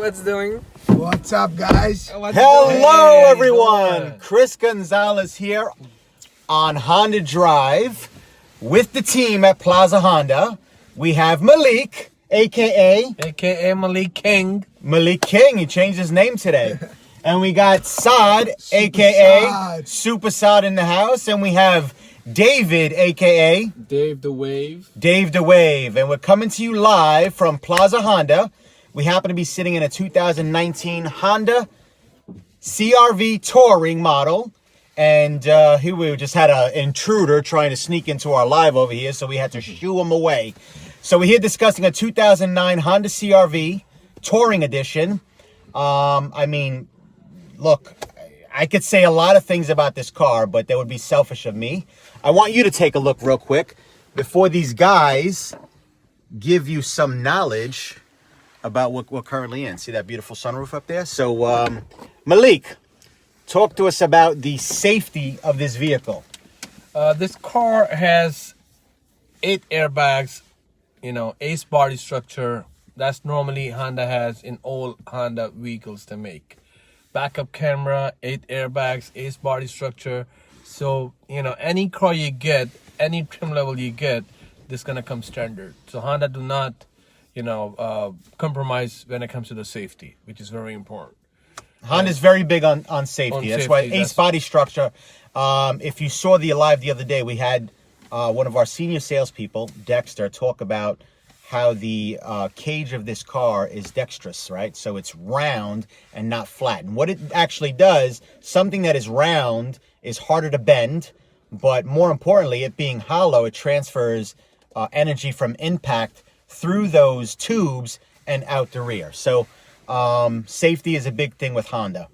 What's doing? What's up, guys? Hello, everyone. Chris Gonzalez here on Honda Drive with the team at Plaza Honda. We have Malik, a.k.a. Malik King. Malik King. He changed his name today. And we got Saad, a.k.a. Super Saad in the house. And we have David, a.k.a. Dave the Wave. Dave the Wave. And we're coming to you live from Plaza Honda. We happen to be sitting in a 2019 Honda CR-V touring model. And here we just had an intruder trying to sneak into our live over here, so we had to shoo him away. So we're here discussing a 2009 Honda CR-V touring edition. I mean, look, I could say a lot of things about this car, but that would be selfish of me. I want you to take a look real quick before these guys give you some knowledge about what we're currently in. See that beautiful sunroof up there? So, Malik, talk to us about the safety of this vehicle. This car has 8 airbags, ace body structure. That's normally Honda has in all Honda vehicles to make. Backup camera, 8 airbags, ace body structure. So, any car you get, any trim level you get, this is going to come standard. So Honda do not, compromise when it comes to the safety, which is very important. Honda's very big on safety. That's why ace body structure. If you saw the Alive the other day, we had one of our senior salespeople, Dexter, talk about how the cage of this car is dexterous, right? So it's round and not flat. And what it actually does, something that is round is harder to bend, but more importantly, it being hollow, it transfers energy from impact through those tubes and out the rear. So safety is a big thing with Honda.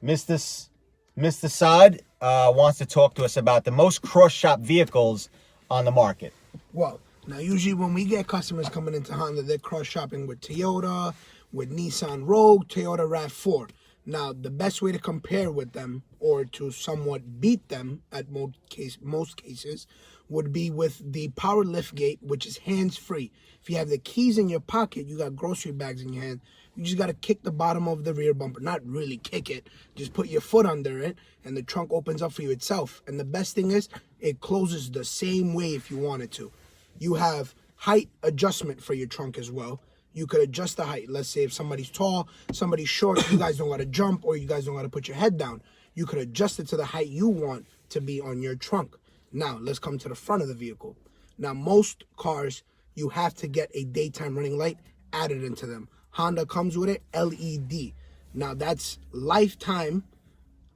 Mr. Saad wants to talk to us about the most cross-shop vehicles on the market. Well, now usually when we get customers coming into Honda, they're cross-shopping with Toyota, with Nissan Rogue, Toyota RAV4. Now, the best way to compare with them or to somewhat beat them at most cases would be with the power lift gate, which is hands-free. If you have the keys in your pocket, you got grocery bags in your hand, you just got to kick the bottom of the rear bumper. Not really kick it. Just put your foot under it, and the trunk opens up for you itself. And the best thing is, it closes the same way if you want it to. You have height adjustment for your trunk as well. You could adjust the height. Let's say if somebody's tall, somebody's short, you guys don't got to jump or you guys don't got to put your head down. You could adjust it to the height you want to be on your trunk. Now, let's come to the front of the vehicle. Now, most cars, you have to get a daytime running light added into them. Honda comes with it, LED. Now, that's lifetime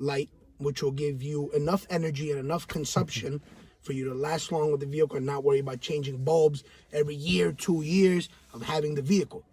light, which will give you enough energy and enough consumption for you to last long with the vehicle and not worry about changing bulbs every year, 2 years of having the vehicle.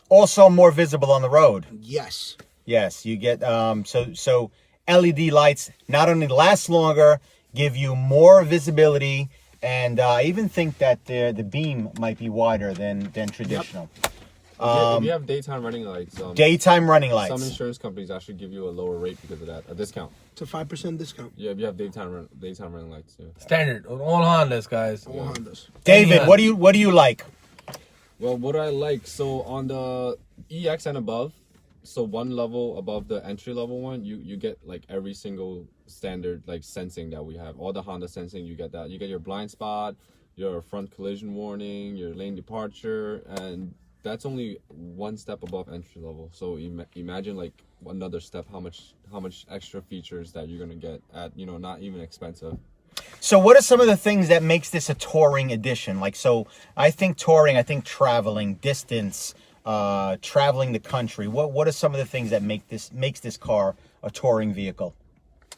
Also more visible on the road. Yes. Yes, you get so LED lights not only last longer, give you more visibility, and I even think that the beam might be wider than traditional. Yep. If you have daytime running lights, some insurance companies actually give you a lower rate because of that, a discount. It's a 5% discount. Yeah, if you have daytime running lights. Yeah. Standard on all Hondas, guys. All Hondas. David, what do you like? Well, what do I like? So on the EX and above, so one level above the entry level one, you get like every single standard like sensing that we have. All the Honda sensing, you get that. You get your blind spot, your front collision warning, your lane departure, and that's only one step above entry level. So imagine like another step, how much extra features that you're gonna get at not even expensive. So what are some of the things that makes this a touring edition? Like, so I think touring, I think traveling, distance, traveling the country. What are some of the things that makes this car a touring vehicle?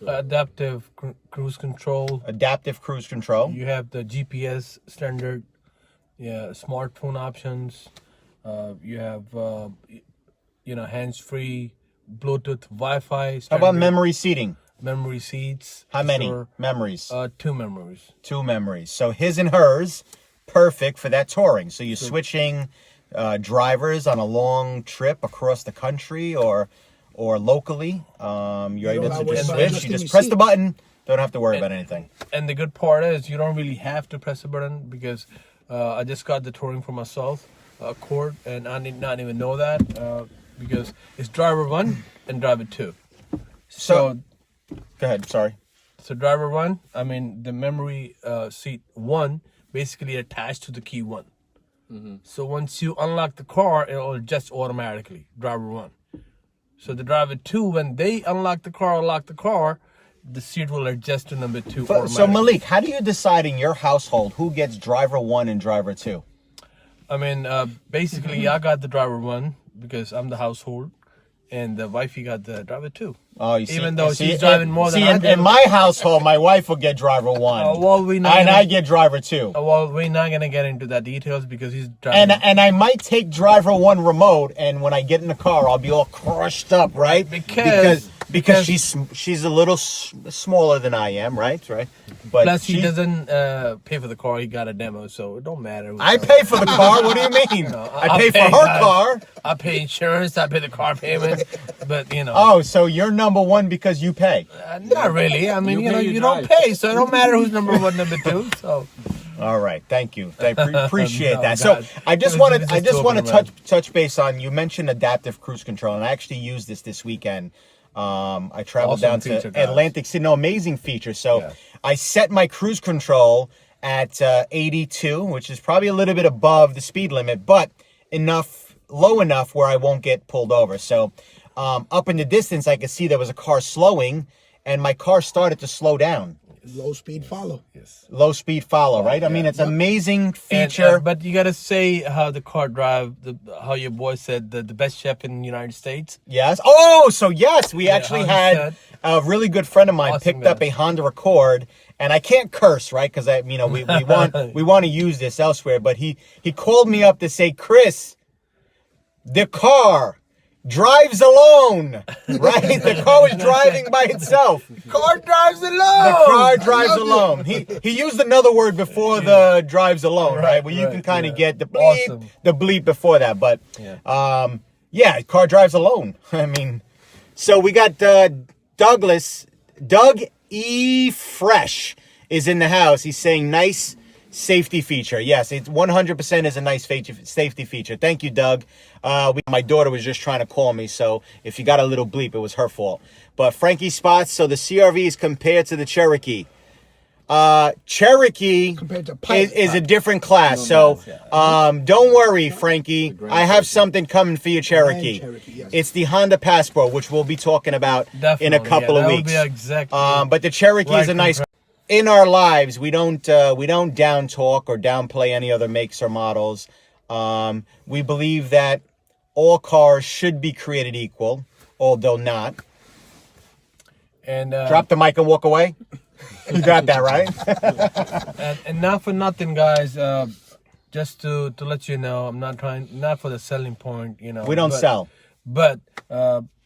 Adaptive cruise control. Adaptive cruise control. You have the GPS standard, smartphone options. You have, hands-free, Bluetooth, Wi-Fi. How about memory seating? Memory seats. How many memories? 2 memories. 2 memories. So his and hers, perfect for that touring. So you're switching drivers on a long trip across the country or locally. You're able to just switch. You just press the button. Don't have to worry about anything. And the good part is you don't really have to press a button because I just got the touring for myself, Accord, and I did not even know that. because it's driver 1 and driver 2. So go ahead. Sorry. So driver 1, I mean the memory seat 1 basically attached to the key 1. So once you unlock the car, it will adjust automatically, driver 1. So the driver 2, when they unlock the car, the seat will adjust to number 2 automatically. So Malik, how do you decide in your household who gets driver 1 and driver 2? I mean, basically, I got the driver 1 because I'm the household, and the wifey got the driver 2. Oh, you see, even though she's driving more than I do. In my household, my wife will get driver 1, I get driver 2. Well, we're not gonna get into that details because he's driving. And I might take driver 1 remote, and when I get in the car, I'll be all crushed up, right? Because she's a little smaller than I am, right? But plus, he doesn't pay for the car. He got a demo, so it don't matter. I pay for the car. What do you mean? I pay for her car. I pay insurance. I pay the car payment. But Oh, so you're number 1 because you pay? Not really. I mean, you don't pay, so it don't matter who's number 1, number 2. So. All right, thank you. I appreciate that. So I just want to touch base on. You mentioned adaptive cruise control, and I actually used this weekend. I traveled down to Atlantic City. No, amazing feature. So I set my cruise control at 82, which is probably a little bit above the speed limit, but low enough where I won't get pulled over. So up in the distance, I could see there was a car slowing, and my car started to slow down. Low speed follow. Yes. Low speed follow, right? I mean, it's an amazing feature. But you gotta say how the car drive. How your boy said the best chef in the United States. Yes. Oh, so yes, we actually had a really good friend of mine picked up a Honda Accord, and I can't curse, right? Because we want to use this elsewhere. But he called me up to say, Chris, the car drives alone, right? The car was driving by itself. Car drives alone. The car drives alone. He used another word before the drives alone, right? Where you can kind of get the bleep before that. But car drives alone. I mean, so we got Doug E. Fresh is in the house. He's saying nice safety feature. Yes, it 100% is a nice safety feature. Thank you, Doug. My daughter was just trying to call me, so if you got a little bleep, it was her fault. But Frankie Spots, so the CRV is compared to the Cherokee. Cherokee is a different class. So don't worry, Frankie. I have something coming for you, Cherokee. It's the Honda Passport, which we'll be talking about in a couple of weeks. But the Cherokee is a nice. In our lives, we don't down talk or downplay any other makes or models. We believe that all cars should be created equal, although not. And drop the mic and walk away. You got that right. and not for nothing, guys. Just to let you know, I'm not for the selling point. We don't sell. But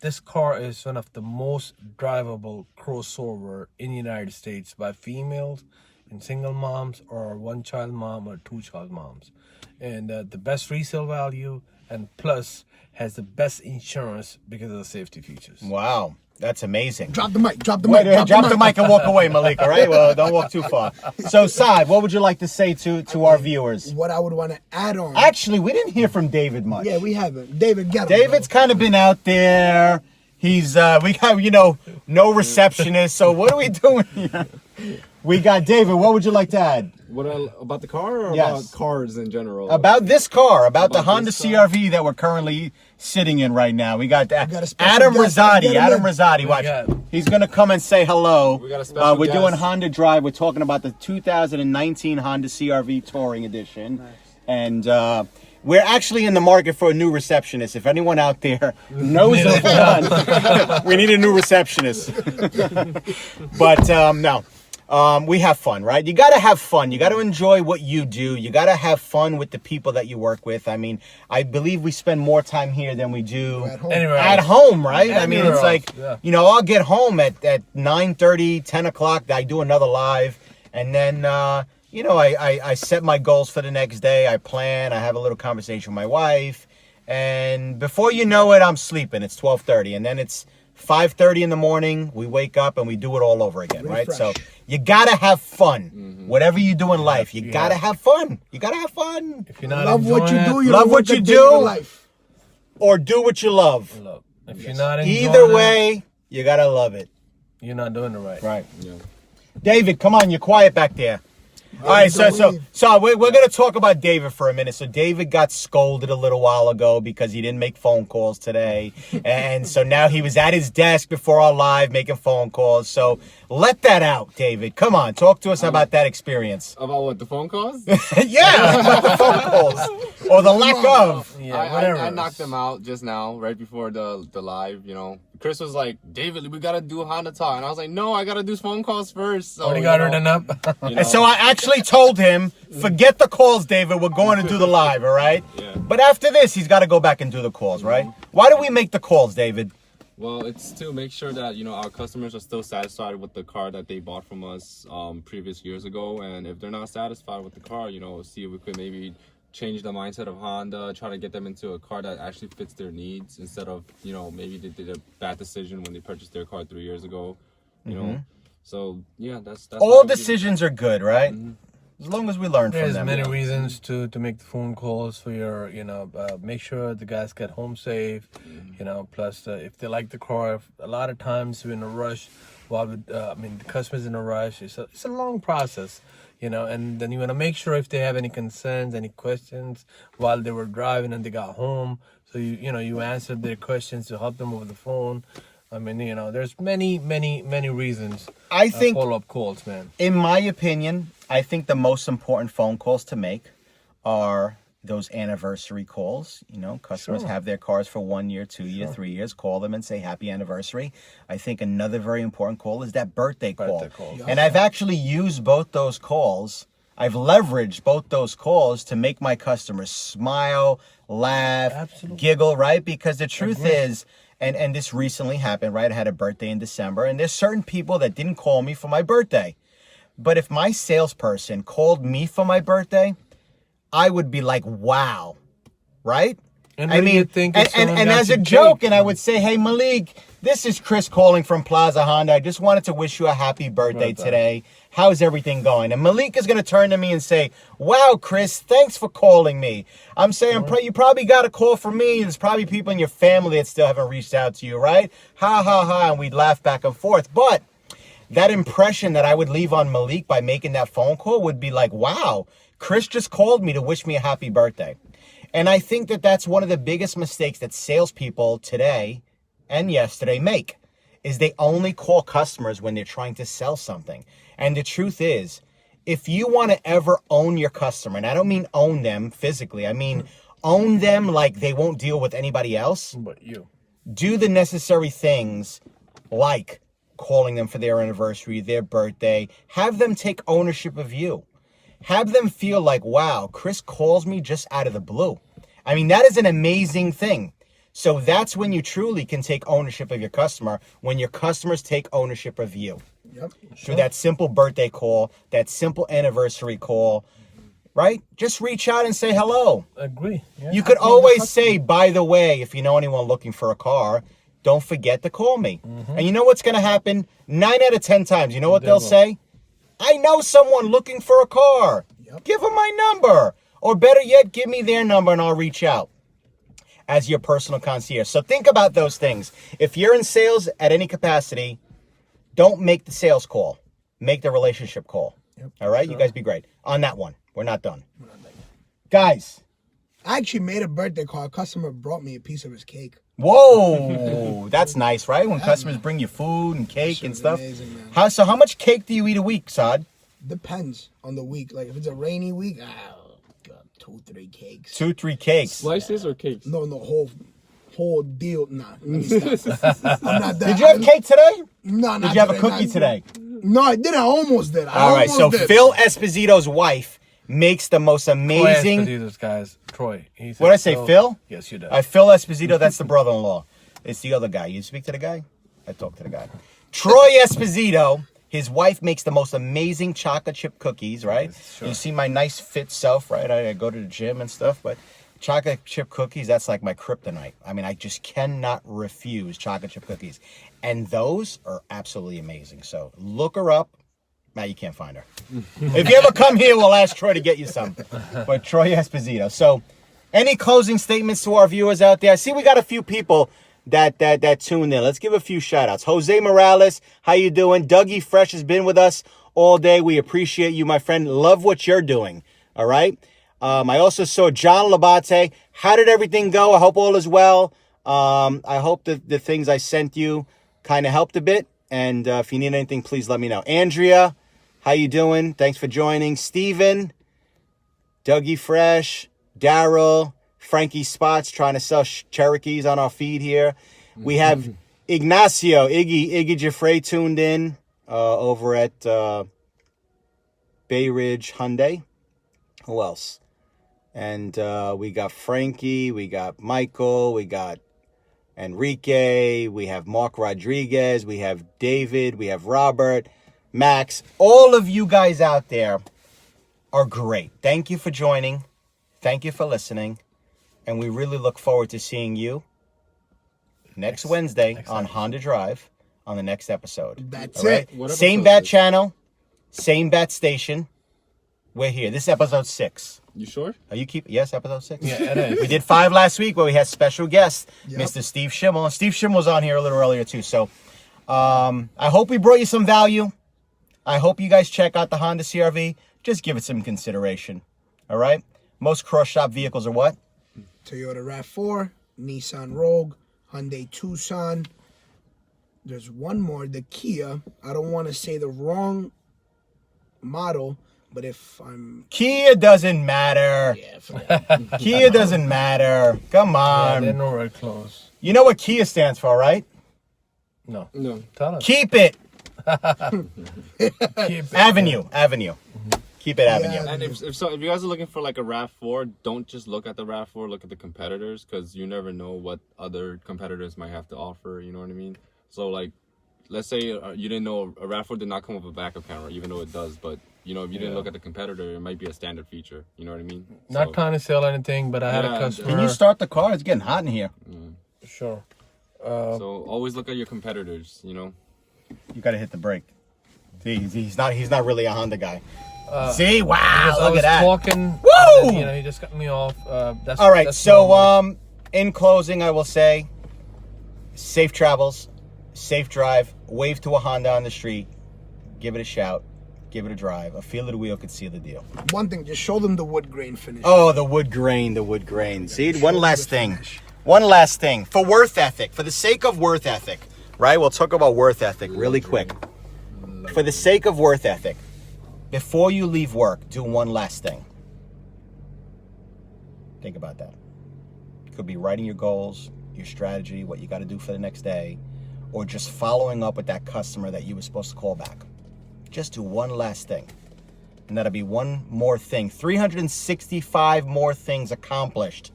this car is one of the most drivable crossover in the United States by females and single moms or one-child mom or two-child moms. And the best resale value and plus has the best insurance because of the safety features. Wow. That's amazing. Drop the mic. Drop the mic and walk away, Malik. All right? Well, don't walk too far. So, Saad, what would you like to say to our viewers? What I would want to add on. Actually, we didn't hear from David much. Yeah, we haven't. David, get him. David's kind of been out there. He's, we got, no receptionist. So what are we doing here? We got David. What would you like to add? About the car or about cars in general? About this car, about the Honda CRV that we're currently sitting in right now. We got Adam Rosati. Watch. He's going to come and say hello. We got a special We're guest. doing Honda Drive. We're talking about the 2019 Honda CRV Touring Edition. Nice. And we're actually in the market for a new receptionist. If anyone out there knows of one, we need a new receptionist. But no. We have fun, right? You got to have fun. You got to enjoy what you do. You got to have fun with the people that you work with. I mean, I believe we spend more time here than we do at home, right? I mean, it's like, I'll get home at 9:30, 10 o'clock. I do another live. And then, I set my goals for the next day. I plan. I have a little conversation with my wife. And before you know it, I'm sleeping. It's 12:30. And then it's 5:30 in the morning. We wake up and we do it all over again, right? So you gotta have fun. Mm-hmm. Whatever you do in life, you gotta have fun. You gotta have fun. If you're not love what you do, you love what you do. Life. or do what you love. Look, if you're not enjoying Either way, you gotta love it. you're not doing it right. Right. Yeah. David, come on, you're quiet back there. All right, so we're going to talk about David for a minute. So David got scolded a little while ago because he didn't make phone calls today. And so now he was at his desk before our live making phone calls. So let that out, David. Come on, talk to us about that experience. About what, the phone calls? Yeah, about the phone calls. Or the lack of. Yeah, whatever. I knocked them out just now, right before the live, you know. Chris was like, David, we gotta do Honda talk. And I was like, no, I gotta do phone calls first. So, Already got written up. you know, And so I actually told him, forget the calls, David. We're going to do the live, all right? Yeah. But after this, he's got to go back and do the calls, right? Why do we make the calls, David? well, it's to make sure that, you know, our customers are still satisfied with the car that they bought from us previous years ago. And if they're not satisfied with the car, you know, see if we could maybe change the mindset of Honda, try to get them into a car that actually fits their needs instead of, you know, maybe they did a bad decision when they purchased their car 3 years ago, you know. So, yeah, that's All decisions are good, right? As long as we learn from There's them. many reasons to make the phone calls for your, make sure the guys get home safe, plus if they like the car, a lot of times we're in a rush, the customer's in a rush, it's a long process, and then you want to make sure if they have any concerns, any questions while they were driving and they got home, so you answered their questions to help them over the phone. I mean, there's many reasons. I think follow-up calls, man. In my opinion, I think the most important phone calls to make are those anniversary calls. Customers have their cars for 1 year, 2 years, 3 years. Call them and say happy anniversary. I think another very important call is that birthday call. And I've actually used both those calls. I've leveraged both those calls to make my customers smile, laugh, giggle, right? Because the truth is, and this recently happened, right? I had a birthday in December, and there's certain people that didn't call me for my birthday. But if my salesperson called me for my birthday, I would be like, wow, right? And as a joke, and I would say, hey, Malik, this is Chris calling from Plaza Honda. I just wanted to wish you a happy birthday today. How's everything going? And Malik is going to turn to me and say, wow, Chris, thanks for calling me. I'm saying, you probably got a call from me. There's probably people in your family that still haven't reached out to you, right? Ha, ha, ha. And we'd laugh back and forth. But that impression that I would leave on Malik by making that phone call would be like, wow, Chris just called me to wish me a happy birthday. And I think that that's one of the biggest mistakes that salespeople today and yesterday make, is they only call customers when they're trying to sell something. And the truth is, if you want to ever own your customer, and I don't mean own them physically, I mean own them like they won't deal with anybody else. But you do the necessary things like calling them for their anniversary, their birthday. Have them take ownership of you. Have them feel like, wow, Chris calls me just out of the blue. I mean, that is an amazing thing. So that's when you truly can take ownership of your customer, when your customers take ownership of you. Yep. Through that simple birthday call, that simple anniversary call, right? Just reach out and say hello. Agree. Yeah. You could always say, by the way, if you know anyone looking for a car, don't forget to call me. And you know what's going to happen? 9 out of 10 times, you know what they'll say? I know someone looking for a car. Give them my number. Or better yet, give me their number and I'll reach out as your personal concierge. So think about those things. If you're in sales at any capacity, don't make the sales call. Make the relationship call. All right? Sure. You guys be great. On that one. We're not done. Guys. I actually made a birthday call. A customer brought me a piece of his cake. Whoa. That's nice, right? When customers bring you food and cake and stuff. Amazing, man. So how much cake do you eat a week, Saad? Depends on the week. Like if it's a rainy week, 2-3 cakes. 2-3 cakes. Slices or cakes? No, whole deal. Nah, let me stop. I'm not that. Did you have cake today? No, Did you have a cookie today? No, I didn't. I almost did. All right, so Phil Esposito's wife makes the most amazing. Troy Esposito's guys. Troy. What did I say, Phil? Yes, you did. Phil Esposito, that's the brother-in-law. It's the other guy. You speak to the guy? I talk to the guy. Troy Esposito, his wife makes the most amazing chocolate chip cookies, right? Sure. You see my nice fit self, right? I go to the gym and stuff, but chocolate chip cookies, that's like my kryptonite. I mean, I just cannot refuse chocolate chip cookies. And those are absolutely amazing. So look her up. Now you can't find her. If you ever come here, we'll ask Troy to get you some. But Troy Esposito. So Any closing statements to our viewers out there? I see we got a few people that tuned in. Let's give a few shout outs. Jose Morales, how you doing? Dougie Fresh has been with us all day. We appreciate you, my friend. Love what you're doing. All right. I also saw John Labate. How did everything go? I hope all is well. I hope that the things I sent you kind of helped a bit. And if you need anything, please let me know. Andrea, how you doing? Thanks for joining. Steven, Dougie Fresh, Daryl, Frankie Spots trying to sell Cherokees on our feed here. We have Ignacio, Iggy Jeffrey tuned in over at Bay Ridge Hyundai. Who else? And we got Frankie, we got Michael, we got Enrique, we have Mark Rodriguez, we have David, we have Robert, Max. All of you guys out there are great. Thank you for joining. Thank you for listening. And we really look forward to seeing you next Wednesday on Honda Drive on the next episode. That's all right? it. Same bat channel, same bat station. We're here. This is episode 6. You sure? Are you keep? Yes, episode 6. Yeah, it is. We did 5 last week where we had special guest, Yep. Mr. Steve Schimmel. Steve Schimmel's on here a little earlier too. So I hope we brought you some value. I hope you guys check out the Honda CRV. Just give it some consideration. All right? Most cross-shop vehicles are what? Toyota RAV4, Nissan Rogue, Hyundai Tucson. There's one more, the Kia. I don't want to say the wrong model, but if I'm... Kia doesn't matter. Yeah, Kia doesn't matter. Come Yeah, on. they're nowhere close. You know what Kia stands for, right? No. No. Tell us. Keep it. Keep it. Avenue. Keep it Avenue. Yeah. And if you guys are looking for like a RAV4, don't just look at the RAV4, look at the competitors, because you never know what other competitors might have to offer, you know what I mean? So like, let's say you didn't know a RAV4 did not come with a backup camera, even though it does, but you know, if you didn't look at the competitor, it might be a standard feature, you know what I mean? Not So, trying to sell anything, but I had a Yeah, customer. Can you start the car? It's getting hot in here. Sure. so always look at your competitors, you know? You gotta hit the brake. See, he's not really a Honda guy. See, wow, Because I look was at that. talking. Woo! And, you know, he just cut me off. That's All right, that's so normal. in closing, I will say, safe travels, safe drive. Wave to a Honda on the street, give it a shout, give it a drive. A feel of the wheel could seal the deal. one thing, just show them the wood grain finish. Oh, the wood grain. See, Show one them last the thing. finish. One last thing. For worth ethic, for the sake of worth ethic, right? We'll talk about worth ethic really quick. For the sake of worth ethic, before you leave work, do one last thing. Think about that. It could be writing your goals, your strategy, what you got to do for the next day, or just following up with that customer that you were supposed to call back. Just do one last thing. And that'll be one more thing. 365 more things accomplished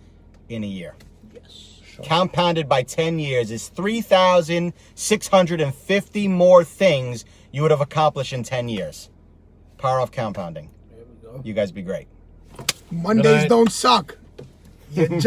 in a year. Yes. Compounded by 10 years is 3,650 more things you would have accomplished in 10 years. Power of compounding. There we go. You guys be great. Mondays night. don't suck. You